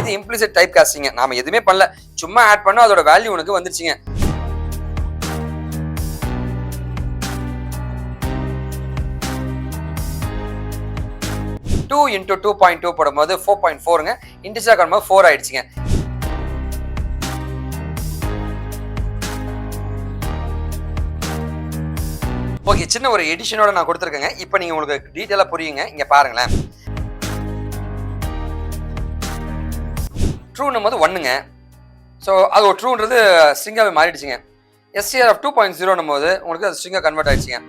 இது implicit type costing. நாம எதுவுமே பண்ணல, சும்மா ஆட் பண்ணா அதோட வேல்யூ உனக்கு வந்துருச்சுங்க. டூ இன்டூ 2.2 போடும்போது 4.4ங்க, இன்டிஜர் பண்ணும்போது 4 ஆயிடுச்சுங்க. ஓகே, சின்ன ஒரு எடிஷனோட நான் கொடுத்துருக்கேங்க. இப்போ நீங்க உங்களுக்கு டீட்டெயிலாக புரியுங்க. இங்க பாருங்களேன். ட்ரூன்னும் போது 1ங்க. ஸோ அது ஒரு ட்ரூன்றது ஸ்ட்ரிங்காகவே மாறிடுச்சுங்க. SCR ஆஃப் 2.0னும் போது உங்களுக்கு அது ஸ்ட்ரிங்காக கன்வெர்ட் ஆயிடுச்சுங்க.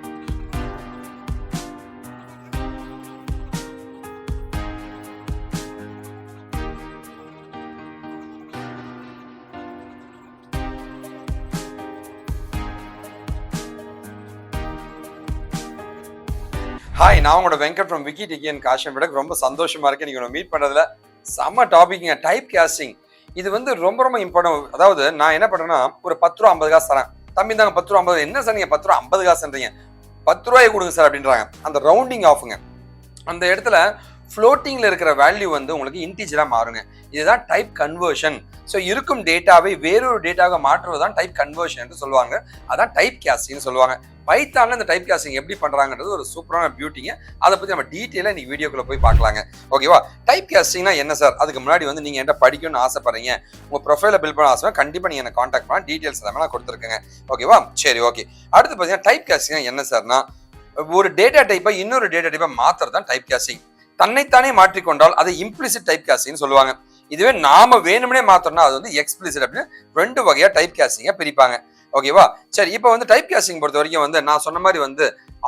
ஹாய், நான் உங்களோட வெங்கட் ஃப்ரம் விக்கி டிக்கி அண்ட் காஷன் விடக்கு ரொம்ப சந்தோஷமா இருக்கு. நீங்க மீட் பண்றதுல செம்ம டாபிக்ங்க, டைப் காஸ்டிங். இது வந்து ரொம்ப ரொம்ப இம்பார்ட்டன்ட். அதாவது நான் என்ன பண்றேன்னா, ஒரு 10 ரூபா 50 காசு தரேன். தம்பி தாங்க 10 ரூபா 50. என்ன சார் நீங்க 10 ரூபா 50 காசுன்றீங்க? 10 ரூபாயை கொடுங்க சார் அப்படின்றாங்க. அந்த ரவுண்டிங் ஆஃபுங்க. அந்த இடத்துல ஃப்ளோட்டிங்ல இருக்கிற வேல்யூ வந்து உங்களுக்கு இன்டிஜரா மாறுங்க. இதுதான் டைப் கன்வர்ஷன். ஸோ இருக்கும் டேட்டாவை வேறொரு டேட்டாவை மாற்றுவதுதான் டைப் கன்வர்ஷன் என்று சொல்லுவாங்க. அதான் டைப் காஸ்டிங்னு சொல்லுவாங்க. பைத்தான்ல இந்த டைப் காஸ்டிங் எப்படி பண்றாங்கன்றது ஒரு சூப்பரான பியூட்டிங்க. அதை பத்தி நம்ம டீட்டெயிலா இன்னைக்கு வீடியோக்குள்ள போய் பார்க்கலாங்க. ஓகேவா? டைப் காஸ்டிங்னா என்ன சார்? அதுக்கு முன்னாடி வந்து நீங்க என்ன படிக்கணும்னு ஆசைப்படுறீங்க, உங்க ப்ரொஃபைல பில்ட் பண்ண ஆசை, கண்டிப்பா நீங்க என்ன கான்டாக்ட் பண்ணலாம். டீடைல்ஸ் எல்லாமே நான் கொடுத்துருக்கேங்க. ஓகேவா? சரி, ஓகே. அடுத்து பாத்தீங்கன்னா டைப் காஸ்டிங் என்ன சார்னா, ஒரு டேட்டா டைப்பை இன்னொரு டேட்டா டைப்பை மாத்துறது தான் டைப் காஸ்டிங். தன்னைத்தானே மாற்றிக்கொண்டால் அதை இம்ப்ளிசிட் டைப் காஸ்டிங் சொல்லுவாங்க. இதுவே நாம வேணும்னே மாத்தோம்னா அது வந்து எக்ஸ்பிளிசிட் அப்படின்னு 2 வகையா டைப் காஸ்டிங்க பிரிப்பாங்க. ஓகேவா? சரி, இப்போ வந்து டைப் காஸ்டிங் பொறுத்த வரைக்கும் வந்து நான் சொன்ன மாதிரி வந்து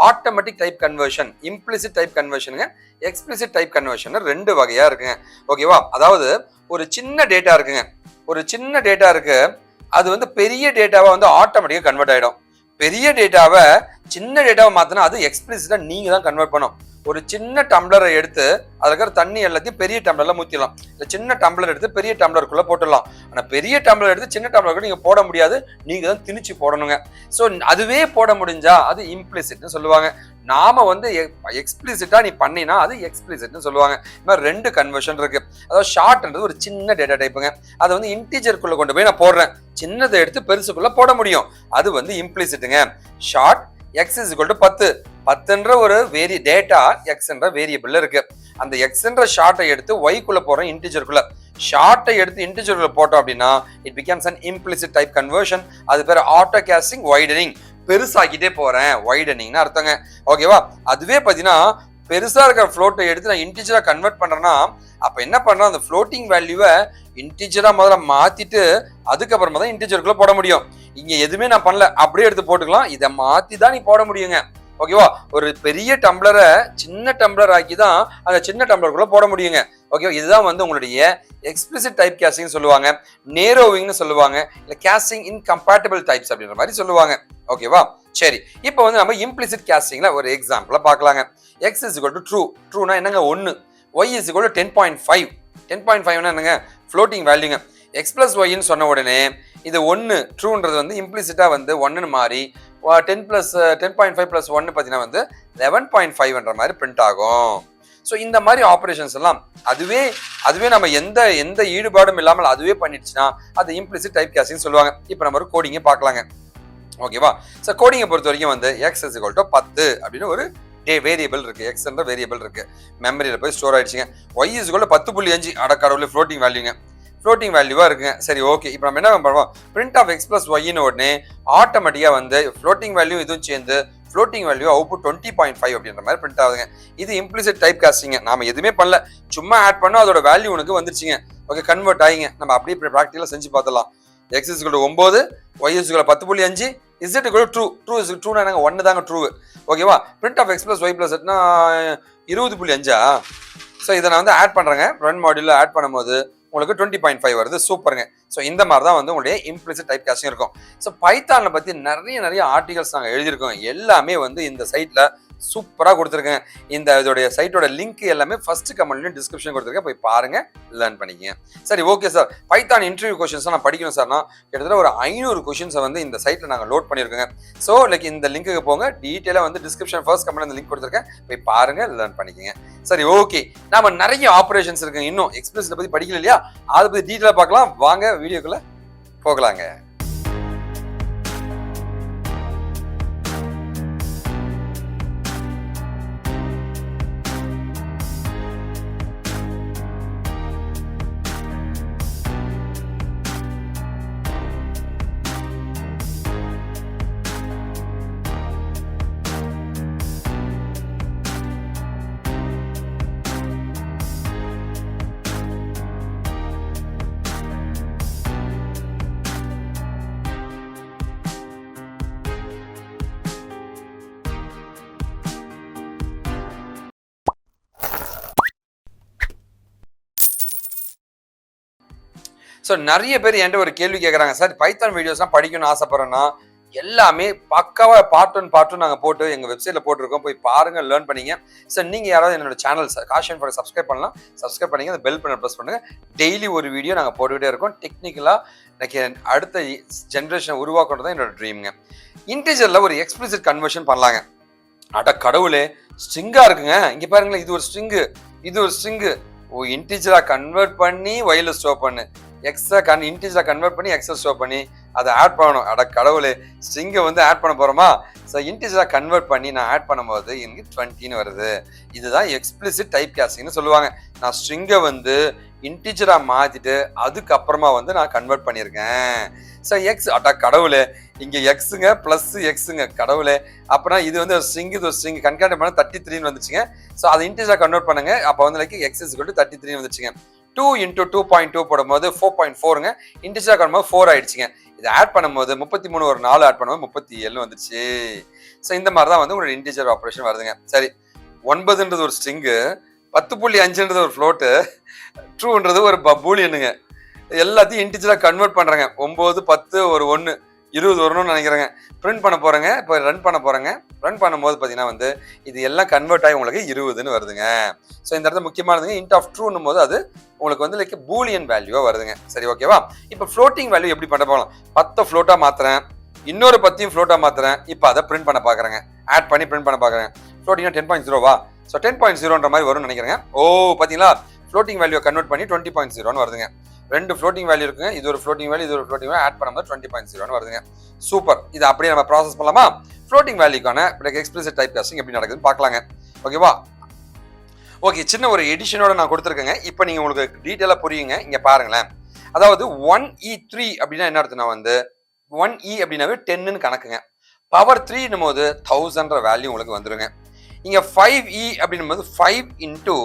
automatic type conversion, implicit type கன்வர்ஷனுங்க, எக்ஸ்பிளிசிட் டைப் கன்வர்ஷன் 2 வகையா இருக்குங்க. ஓகேவா? அதாவது ஒரு சின்ன டேட்டா இருக்குங்க, ஒரு சின்ன டேட்டா இருக்கு, அது வந்து பெரிய டேட்டாவை வந்து ஆட்டோமேட்டிக்கா கன்வெர்ட் ஆயிடும். பெரிய டேட்டாவை சின்ன டேட்டாவை மாத்தினா அது எக்ஸ்பிளிசிட்டா நீங்க தான் கன்வெர்ட் பண்ணும். ஒரு சின்ன டம்ளரை எடுத்து அதுல இருக்கிற தண்ணி எல்லாத்தையும் பெரிய டம்ளர்ல ஊத்திடலாம். இந்த சின்ன டம்ளர் எடுத்து பெரிய டம்ளருக்குள்ள போட்டுடலாம். ஆனா பெரிய டம்ளர் எடுத்து சின்ன டம்ளருக்கு நீங்க போட முடியாது, நீங்க தான் திணிச்சு போடணுங்க. ஸோ அதுவே போட முடிஞ்சா அது இம்ப்ளிசிட்னு சொல்லுவாங்க. நாம வந்து எக்ஸ்பிளிசிட்டா நீ பண்ணினா அது எக்ஸ்பிளிசிட்னு சொல்லுவாங்க. இந்த மாதிரி 2 கன்வர்ஷன் இருக்கு. அதாவது ஷார்ட்ன்றது ஒரு சின்ன டேட்டா டைப்புங்க. அதை வந்து இன்டிஜருக்குள்ள கொண்டு போய் நான் போடுறேன், சின்னதை எடுத்து பெருசுக்குள்ள போட முடியும், அது வந்து இம்ப்ளிசிட்டுங்க. Short x is equal to 10. 10ன்ற ஒரு டேட்டா x என்ற வேரியபிள் இருக்கு. அந்த x என்ற ஷார்ட்டை எடுத்து y குள்ள போறோம், இன்டிஜருக்குள்ள. ஷார்ட்டை எடுத்து இன்டிஜருக்குள்ள போட்டோம் அப்படின்னா it becomes an implicit type conversion. அது பேர் ஆட்டோ காஸ்டிங் வைடனிங். பெருசாக்கிட்டே போறேன், வைடனிங்னு அர்த்தங்க. ஓகேவா? அதுவே பாத்தீங்கன்னா பெருசா இருக்கிற ஃப்ளோட்டை எடுத்து நான் இன்டிஜரா கன்வெர்ட் பண்றேன்னா அப்ப என்ன பண்றேன், அந்த ஃப்ளோட்டிங் வேல்யூவை இன்டிஜரா முதல்ல மாத்திட்டு அதுக்கப்புறமா தான் இன்டிஜருக்குள்ள போட முடியும். இங்க எதுவுமே நான் பண்ணல, அப்படியே எடுத்து போட்டுக்கலாம். இதை மாத்தி தான் நீ போட முடியுங்க. ஓகேவா? ஒரு பெரிய டம்ளரை சின்ன டம்ளர் ஆக்கி தான் அந்த சின்ன டம்ளருக்குள்ள போட முடியுங்க. ஓகேவா? இதுதான் வந்து உங்களுடைய எக்ஸ்பிளிசிட் டைப் காஸ்டிங் சொல்லுவாங்க, நேரோவிங்னு சொல்லுவாங்க, இல்ல காஸ்டிங் இன்கம்பேட்டபிள் டைப்ஸ் அப்படின்ற மாதிரி சொல்லுவாங்க. ஓகேவா? சரி, இப்போ வந்து நம்ம இம்ப்ளிசிட் காஸ்டிங்ல ஒரு எக்ஸாம்பிள பார்க்கலாங்க. x is equal to true. ட்ரூனா என்னங்க 1. y is equal to 10.5. 10.5னா என்னங்க, ஃப்ளோட்டிங் வேல்யூங்க. x plus y ன்னு சொன்ன உடனே இது 1 ட்ரூன்றது வந்து இம்ப்ளிசிட்டா வந்து 1ன்னு மாறி 10.5 plus 1 பார்த்தீங்கன்னா வந்து 11.5ன்ற மாதிரி பிரிண்ட் ஆகும். ஸோ இந்த மாதிரி ஆப்ரேஷன்ஸ் எல்லாம் அதுவே நம்ம எந்த ஈடுபாடும் இல்லாமல் அதுவே பண்ணிடுச்சுன்னா அது இம்ப்ளிசிட் டைப் காஸ்டிங் சொல்லுவாங்க. இப்போ நம்ம ஒரு கோடிங்கை பார்க்கலாங்க. ஓகேவா? ஸோ கோடிங்கை பொறுத்த வரைக்கும் வந்து x is equal to 10 அப்படின்னு ஒரு வேரியபிள் இருக்கு, x என்ற வேரியபிள் இருக்கு, மெமரியில போய் ஸ்டோர் ஆயிடுச்சுங்க. y is equal to 10.5 அடக்கடவுளே ஃப்ளோட்டிங் வேல்யூங்க, ஃப்ளோட்டிங் வேல்யூவா இருக்குங்க. சரி, ஓகே. இப்போ நம்ம என்ன பண்ணுவோம், print of x plus y உடனே ஆட்டோமேட்டிக்கா வந்து ஃப்ளோட்டிங் வேல்யூ இதுவும் சேர்ந்து ஃப்ளோட்டிங் வேல்யூ அவுட்புட் 20.5 அப்படின்ற மாதிரி பிரிண்ட் ஆகுதுங்க. இது இம்ப்ளிசிட் டைப் காஸ்டிங். நாம எதுவுமே பண்ணல, சும்மா ஆட் பண்ணா அதோட வேல்யூ உனக்கு வந்துருச்சுங்க. ஓகே, கன்வெர்ட் ஆகிங்க. நம்ம அப்படியே ப்ராக்டிகலா செஞ்சு பார்த்துலாம். x is equal to 9, y is equal to 10.5, z is equal to true. True is equal to நாங்க 1 தாங்க ட்ரூ. ஓகேவா? Print of x plus y plus z 20.5. So இதை நான் வந்து ஆட் பண்றேங்க. ரன் மாடியூல்ல ஆட் பண்ணும்போது உங்களுக்கு 20.5 வருது. சூப்பருங்க. ஸோ இந்த மாதிரி தான் வந்து உங்களுடைய இம்ப்ளிசிட் டைப் காஸ்டிங் இருக்கும். ஸோ பைத்தானை பத்தி நிறைய ஆர்டிகல்ஸ் நாங்கள் எழுதியிருக்கோம். எல்லாமே வந்து இந்த சைட்ல சூப்பராக கொடுத்துருக்கேன். இதோடைய சைட்டோட லிங்க் எல்லாமே ஃபர்ஸ்ட் கமெண்ட்லையும் டிஸ்கிரிப்ஷன் கொடுத்துருக்கேன், போய் பாருங்க, லேர்ன் பண்ணிக்கங்க. சரி, okay sir, Python interview questions நான் படிக்கணும் சார்னா கிட்டத்தட்ட ஒரு 500 கொஸ்டின்ஸை வந்து இந்த சைட்டில் நாங்கள் லோட் பண்ணியிருக்கோங்க. ஸோ இந்த லிங்க்குக்கு போங்க, டீட்டெயிலாக வந்து டிஸ்கிரிப்ஷன் ஃபர்ஸ்ட் கமெண்ட் அந்த லிங்க் கொடுத்துருக்கேன், போய் பாருங்க, லேர்ன் பண்ணிக்கங்க. சரி, ஓகே, நாம நிறைய ஆப்ரேஷன்ஸ் இருக்குங்க, இன்னும் எக்ஸ்பிளிசிட் பற்றி படிக்கல இல்லையா, அதை பற்றி டீட்டெயிலாக பார்க்கலாம். வாங்க வீடியோக்குள்ள போகலாங்க. ஸோ நிறைய பேர் என்கிட்ட ஒரு கேள்வி கேட்குறாங்க, சார் பைத்தான் வீடியோஸ்லாம் படிக்கணும்னு ஆசைப்படுறேன்னா எல்லாமே பக்காவாக பார்ட் ஒன் நாங்கள் போட்டு எங்கள் வெப்சைட்டில் போட்டிருக்கோம், போய் பாருங்கள், லேர்ன் பண்ணிங்க. சார் நீங்கள் யாராவது என்னோட சேனல் காஷன் ஃபார் சப்ஸ்கிரைப் பண்ணலாம், சப்ஸ்கிரைப் பண்ணிங்க, அந்த பெல் பண்ண ப்ரெஸ் பண்ணுங்கள். டெய்லி ஒரு வீடியோ நாங்கள் போட்டுக்கிட்டே இருக்கோம். டெக்னிக்கலாக எனக்கு அடுத்த ஜென்ரேஷன் உருவாக்குறது தான் என்னோட ட்ரீம்ங்க. இன்டிஜரில் ஒரு எக்ஸ்பிளிசிட் கன்வர்ஷன் பண்ணலாங்க. அட கடவுளே, ஸ்ட்ரிங்காக இருக்குங்க, இங்கே பாருங்களேன், இது ஒரு ஸ்ட்ரிங்கு இன்டிஜராக கன்வெர்ட் பண்ணி ஒயில ஸ்டோர் பண்ணு, இன்டிஜரா கன்வெர்ட் பண்ணி எக்ஸல் ஸ்டோர் பண்ணி அதை ஆட் பண்ணணும். அட கடவுளே, ஸ்ட்ரிங்கை வந்து ஆட் பண்ண போறோமா? ஸோ இன்டிஜரா கன்வெர்ட் பண்ணி நான் ஆட் பண்ணும்போது எனக்கு 20 வருது. இதுதான் எக்ஸ்பிளிசிட் டைப் காஸ்டிங்னு சொல்லுவாங்க. நான் ஸ்ட்ரிங்கை வந்து இன்டிஜரா மாத்திட்டு அதுக்கப்புறமா வந்து நான் கன்வெர்ட் பண்ணியிருக்கேன். ஸோ அட கடவுளே, இங்க எக்ஸுங்க பிளஸ் எக்ஸுங்க, கடவுளே. அப்புறம் இது வந்து ஸ்ட்ரிங் கன்கார்ட் பண்ண 33 வந்துச்சுங்க. ஸோ அதை இன்டிஜரா கன்வெர்ட் பண்ணுங்க, அப்போ வந்து like X is equal to 33 வந்துச்சுங்க. 2 into 2.2 போடும்போது 4.4ங்க, இன்டிஜரா பண்ணும்போது 4 ஆயிடுச்சுங்க. இதை ஆட் பண்ணும்போது 33 ஒரு 4 ஆட் பண்ணும்போது 37 வந்துச்சு. ஸோ இந்த மாதிரி தான் வந்து உங்களோட இன்டிஜர் ஆப்ரேஷன் வருதுங்க. சரி, 9ன்றது ஒரு ஸ்ட்ரிங்கு, 10.5ன்றது ஒரு ஃப்ளோட்டு, ட்ரூன்றது ஒரு பூலியனுங்க. எல்லாத்தையும் இன்டிஜரா கன்வெர்ட் பண்றேங்க. 9, 10, ஒரு 1, 20 வரணும்னு நினைக்கிறேங்க. பிரிண்ட் பண்ண போறேங்க, இப்போ ரன் பண்ண போறேங்க. ரன் பண்ணும்போது பார்த்தீங்கன்னா வந்து இது எல்லாம் கன்வெர்ட் ஆகி உங்களுக்கு 20ன்னு வருதுங்க. ஸோ இந்த இடத்துல முக்கியமானதுங்க, இன்ட் ஆஃப் ட்ரூன்னும் போது அது உங்களுக்கு வந்து லைக் பூலியன் வேல்யூவா வருதுங்க. சரி, ஓகேவா? இப்போ ஃப்ளோட்டிங் வேல்யூ எப்படி பண்ண போகலாம்? 10 ஃப்ளோட்டா மாத்துறேன், இன்னொரு 10 ஃப்ளோட்டா மாத்துறேன். இப்போ அதை பிரிண்ட் பண்ண பாக்குறேங்க, ஆட் பண்ணி பிரிண்ட் பண்ண பாக்குறேன். ஃப்ளோட்டிங்னா 10.0வா? ஸோ 10.0ன்ற மாதிரி வரும்னு நினைக்கிறேங்க. ஓ, பார்த்தீங்களா, ஃப்ளோட்டிங் வேல்யூ கன்வெர்ட் பண்ணி 20.0ன்னு வருதுங்க. 2 ஃப்ளோட்டிங் வேல்யூ இருக்குங்க, இது ஒரு ஃப்ளோட்டிங் வேல்யூ, இது ஒரு ஃப்ளோட்டிங் வேல்யூ, ஆட் பண்ணும்போது 20.0ன்னு வருதுங்க. சூப்பர். இது அப்படியே நம்ம ப்ராசஸ் பண்ணலாமா? ஃப்ளோட்டிங் வேல்யூக்கான எக்ஸ்பிளிசிட் டைப் காஸ்டிங் எப்படி நடக்குதுன்னு பார்க்கலாங்க. ஓகேவா? ஓகே, சின்ன ஒரு எடிஷனோட நான் கொடுத்துருக்கேங்க. இப்போ நீங்க உங்களுக்கு டீட்டெயிலாக புரியுங்க. இங்க பாருங்களேன், அதாவது 1E3 அப்படின்னா என்ன அர்த்தம்னா வந்து 1E அப்படின்னாவே 10ன்னு கணக்குங்க. பவர் 3ன்னும் போது 1000ன்ற வேல்யூ உங்களுக்கு வந்துருங்க. இங்க 5E அப்படின்னும் போது 5 into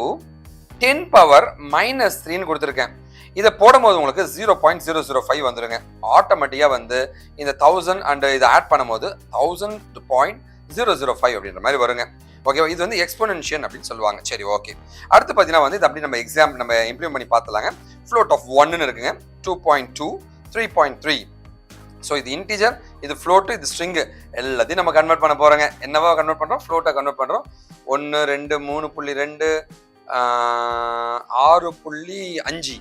10 பவர் -3ன்னு கொடுத்துருக்கேன். இதை போடும்போது உங்களுக்கு 0.005 வந்துருங்க. ஆட்டோமேட்டிக்கா வந்து இந்த 1000 அண்ட் இதை ஆட் பண்ணும்போது 1000.005 அப்படின்ற மாதிரி வருங்க. ஓகேவா? இது வந்து எக்ஸ்போனென்ஷியல் அப்படின்னு சொல்லுவாங்க. சரி, ஓகே. அடுத்து பார்த்தீங்கன்னா வந்து இது அப்படி நம்ம இம்ப்ளிமெண்ட் பண்ணி பார்த்தலாங்க. ஃப்ளோட் ஆஃப் 1ன்னு இருக்குங்க, 2.2, 3.3. ஸோ இது இன்டிஜர், இது ஃப்ளோட்டு, இது ஸ்ட்ரிங்கு, எல்லாத்தையும் நம்ம கன்வெர்ட் பண்ண போறோங்க. என்னவா கன்வெர்ட் பண்றோம்? ஃப்ளோட்டை கன்வெர்ட் பண்றோம். 1, 2, 3.2, 6.5.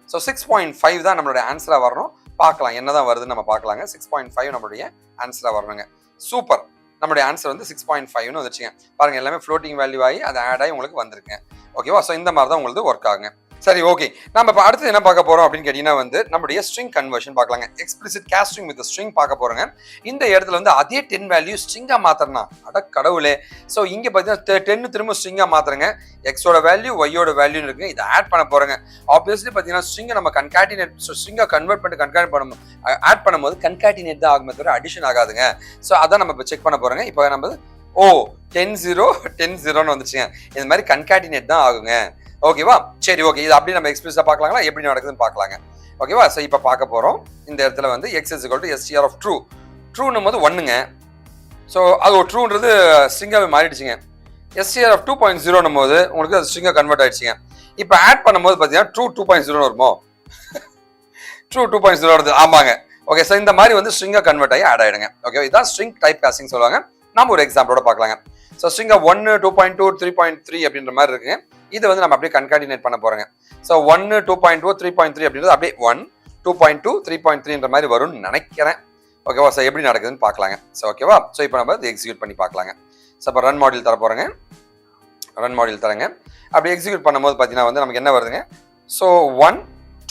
ஸோ 6.5 தான் நம்மளுடைய ஆன்சரா வரணும். பார்க்கலாம் என்னதான் வருதுன்னு நம்ம பார்க்கலாங்க. 6.5 நம்மளுடைய ஆன்சரா வரணுங்க. சூப்பர். நம்மளுடைய ஆன்சர் வந்து 6.5ன்னு வந்துச்சுங்க. பாருங்க, எல்லாமே ஃப்ளோட்டிங் வேல்யூ ஆகி அது ஆட் ஆகி உங்களுக்கு வந்துருங்க. ஓகேவா? ஸோ இந்த மாதிரி தான் உங்களுக்கு ஒர்க் ஆகுங்க. சரி, ஓகே. நம்ம இப்போ அடுத்து என்ன பார்க்க போறோம் அப்படின்னு கேட்டீங்கன்னா வந்து நம்மளுடைய ஸ்ட்ரிங் கன்வர்ஷன் பார்க்கலாங்க. எக்ஸ்பிளிசிட் காஸ்டிங் வித் ஸ்ட்ரிங் பார்க்க போறோங்க. இந்த இடத்துல வந்து அதே 10 வேல்யூ ஸ்ட்ரிங்கா மாத்திரனா, அட கடவுளே. ஸோ இங்க பார்த்தீங்கன்னா 10 திரும்ப ஸ்ட்ரிங்கா மாத்துறங்க. எக்ஸோட வேல்யூ ஒய்யோட வேல்யூன்னு இருக்கு, இதை ஆட் பண்ண போறேங்க. ஆப்வியஸ்லி பார்த்தீங்கன்னா ஸ்ட்ரிங்கை நம்ம கன்காட்டினேட், ஸ்ட்ரிங்கா கன்வெர்ட் பண்ணிட்டு கன்காட் பண்ணும் ஆட் பண்ணும்போது கன்காட்டினேட் தான் ஆகுமே தவிர அடிஷன் ஆகாதுங்க. ஸோ அதான் நம்ம இப்போ செக் பண்ண போறோங்க. இப்போ நம்ம 10-0 10-0ன்னு வந்துச்சுங்க. இந்த மாதிரி கன்காட்டினேட் தான் ஆகுங்க. ஓகேவா? சரி, ஓகே. இது அப்படியே நம்ம எக்ஸ்பிளிசிட்டா பார்க்கலாங்களா, எப்படி நடக்குதுன்னு பார்க்கலாங்க. ஓகேவா? ஸோ இப்போ பார்க்க போறோம். இந்த இடத்துல வந்து x is equal to str of true. ட்ரூன்னும் போது 1ங்க. ஸோ அது ஒரு ட்ரூன்றது ஸ்ட்ரிங்காகவே மாறிடுச்சுங்க. str of 2.0ன்னும் போது உங்களுக்கு அது ஸ்ட்ரிங்கா கன்வெர்ட் ஆயிடுச்சுங்க. இப்போ ஆட் பண்ணும்போது பார்த்தீங்கன்னா ட்ரூ 2.0 வருமோ? ட்ரூ 2.0 வருது. ஆமாங்க. ஓகே. ஸோ இந்த மாதிரி வந்து ஸ்ட்ரிங்கா கன்வெர்ட் ஆகி ஆட் ஆயிடுங்க. ஓகே, இதுதான் ஸ்ட்ரிங் டைப் காஸ்டிங் சொல்லுவாங்க. நம்ம ஒரு எக்ஸாம்பிளோட பார்க்கலாங்க. ஸோ ஸ்ட்ரிங்கை 1 2.2 3.3 அப்படின்ற மாதிரி இருக்குங்க. இதை வந்து நம்ம அப்படியே கன்கார்டினேட் பண்ண போறோங்க. ஸோ 1 2.2 3.3 அப்படின்றது அப்படியே 1 2.2 3.3ன்ற மாதிரி வரும்னு நினைக்கிறேன். ஓகேவா? ஸோ எப்படி நடக்குதுன்னு பார்க்கலாங்க. ஸோ ஓகேவா? ஸோ இப்போ நம்ம இதை எக்ஸிக்யூட் பண்ணி பார்க்கலாங்க. ஸோ இப்போ ரன் மாடியூல் தர போகிறேங்க. ரன் மாடியூல் தரேங்க. அப்படி எக்ஸிக்யூட் பண்ணும்போது பார்த்தீங்கன்னா வந்து நமக்கு என்ன வருதுங்க? ஸோ 1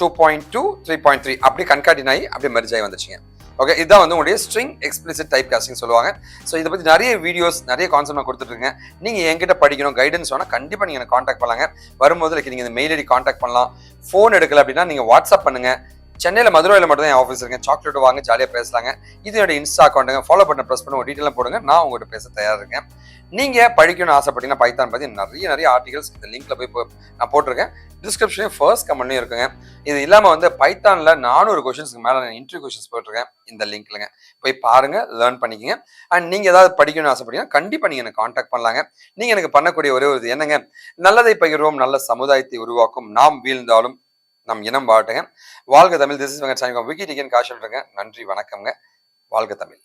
2.2 3.3 அப்படி கன்கார்டின் ஆகி அப்படியே மெர்ஜ் ஆகி வந்துச்சுங்க. ஓகே, இதுதான் வந்து உங்களுடைய ஸ்ட்ரிங் எக்ஸ்பிளிசிட் டைப் காஸ்டிங் சொல்லுவாங்க. ஸோ இதை பற்றி நிறைய வீடியோஸ் நிறைய கான்செப்ட் நான் கொடுத்துட்ருக்கேன். நீங்கள் என்கிட்ட படிக்கணும் கைடன்ஸ் வேணால் கண்டிப்பாக நீங்கள் எனக்கு காண்டாக்ட் பண்ணலாங்க. வரும்போது நீங்கள் இந்த மெயில் ஐடி காண்டாக்ட் பண்ணலாம். ஃபோன் எடுக்கல அப்படின்னா நீங்கள் வாட்ஸ்அப் பண்ணுங்கள். சென்னையில் மதுரையில் மட்டும் தான் என் ஆஃபீஸ் இருக்கேன். சாக்லேட் வாங்க, ஜாலியாக பேசலாங்க. இது என்னோட இன்ஸ்டா அக்கௌண்ட்டுங்க. ஃபாலோ பண்ண ப்ரெஸ் பண்ண ஒரு டீட்டெயிலாக போடுங்க. நான் உங்கள்கிட்ட பேச தயாராக இருக்கேன். நீங்கள் படிக்கணும்னு ஆசைப்பட்டீங்கன்னா பைத்தான் பற்றி நிறைய ஆர்டிகல்ஸ் இந்த லிங்க்ல போய் நான் போட்டிருக்கேன். டிஸ்கிரிப்ஷன்லையும் ஃபர்ஸ்ட் கமெண்ட்லையும் இருக்குங்க. இது இல்லாமல் வந்து பைத்தானில் 400 கொஷின்ஸ்க்கு மேலே நான் இன்டர்வியூ கொஷின்ஸ் போட்டிருக்கேன் இந்த லிங்க்லங்க. போய் பாருங்க, லேர்ன் பண்ணிக்கங்க. அண்ட் நீங்கள் ஏதாவது படிக்கணும்னு ஆசைப்பட்டீங்கன்னா கண்டிப்பாக நீங்கள் எனக்கு காண்டாக்ட் பண்ணலாங்க. நீங்கள் எனக்கு பண்ணக்கூடிய ஒரே ஒரு என்னங்க, நல்லதை பகிர்வோம், நல்ல சமுதாயத்தை உருவாக்கும், நாம் வீழ்ந்தாலும் நம் இனம் வாட்டுங்க. வாழ்க தமிழ். திஸ் இஸ் வெங்கட் சாமி விக்கி டிகன் காஷன். நன்றி, வணக்கம்ங்க. வாழ்க தமிழ்.